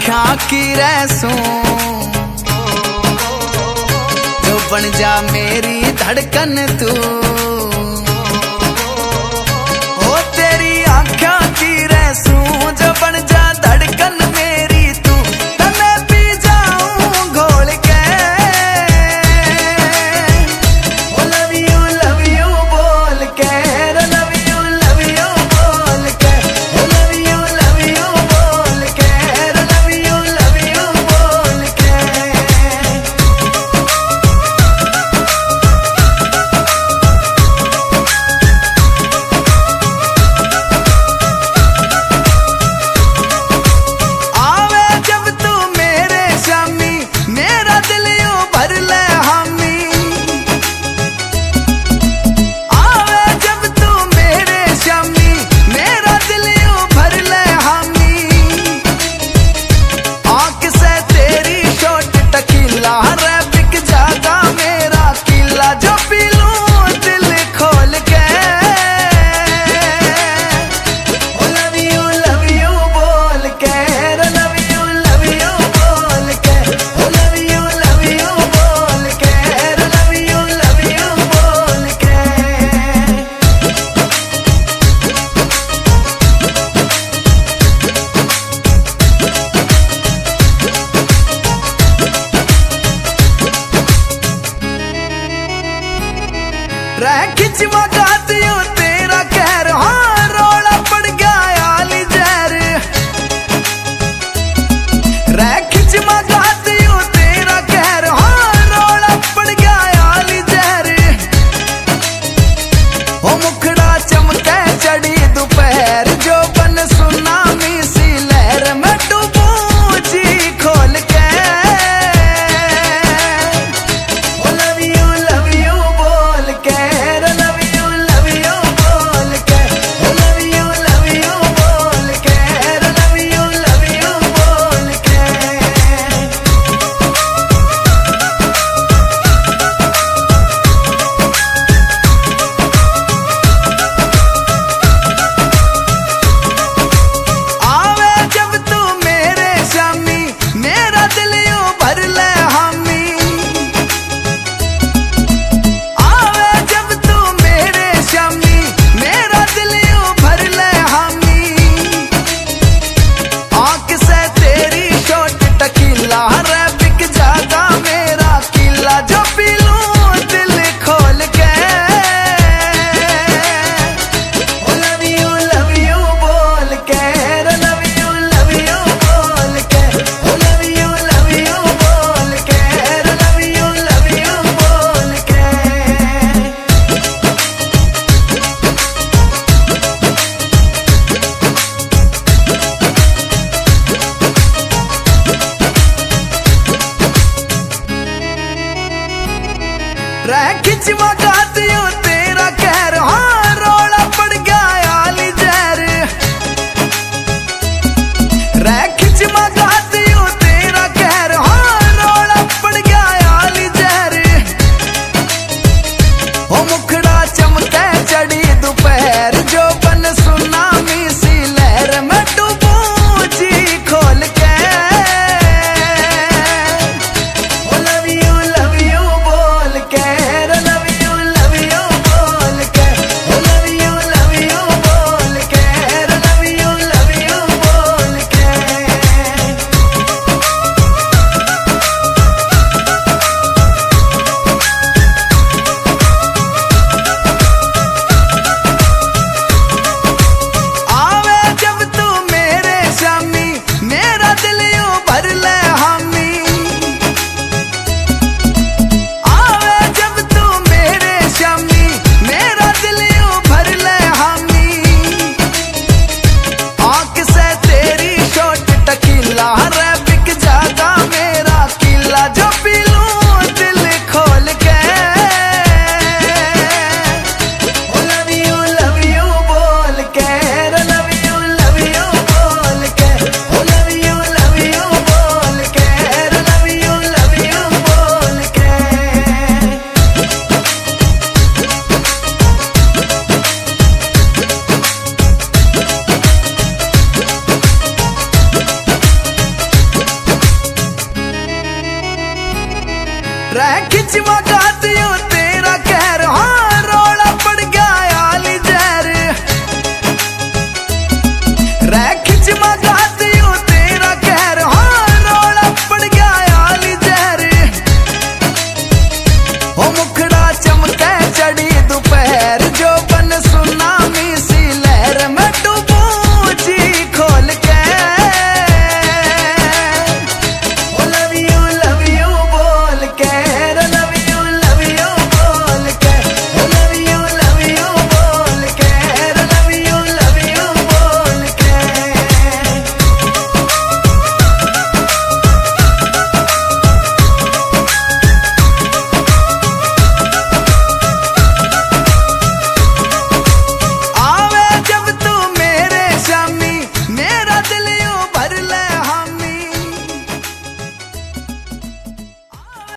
आँखा की रहसू जो बन जा मेरी धड़कन तू। ओ तेरी आँखा की रहसू जो बन जा धड़कन मेरी तू। तने पी जाऊं घोल के ओ लव यू बोल के लव यू बोल के ओ लव यू बोल के लव यू बोल के। आवे जब तू मेरे शामी मेरा दिल यूं भर ले हामी। आवे जब तू मेरे शामी मेरा दिल यूं भर ले हामी। आँख से तेरी शॉट टकीला रे बिक जागा मेरा किला जो पी लूं दिल खोल के। ओ लव यू बोल के लव यू बोल के ओ लव यू बोल के लव यू बोल के। रह खिंचवा गाती हूँ तेरा कहर हाँ रोड़ा पड़ गया आली जहर। रह खिंचवा गाती हूँ तेरा कहर हाँ रोड़ा पड़ गया आली जहर। ओ मुखड़ा चमके चढ़ी दोपहर जो बन सुनामी सी लहर में डूबूं जी खोल के। ओ लव यू बोल के लव यू बोल के ओ लव यू बोल के लव यू बोल के। आवे जब तू मेरे शामी मेरा दिल यूं भर ले हामी। आवे जब तू मेरे शामी मेरा दिल यूं भर ले हामी। आँख से तेरी शॉट टकीला रे बिक जागा मेरा किला जो पी लूं दिल खोल के। ओ लव यू बोल के लव यू बोल के ओ लव यू बोल के लव यू बोल के। रह खिंचवा गाती हूँ तेरा कहर हाँ रोड़ा पड़ गया आली जहर। रह खिंचवा गाती हूँ तेरा कहर हाँ रोड़ा पड़ गया आली जहर। ओ मुखड़ा चमके चढ़ी दोपहर जो बन सुनामी सी लहर में डूबूं जी खोल के। ओ लव यू बोल के लव यू रह खिंच मगात यू तेरा कहर हाँ रोड़ा पड़ गया आली जहर रह खिंच मगा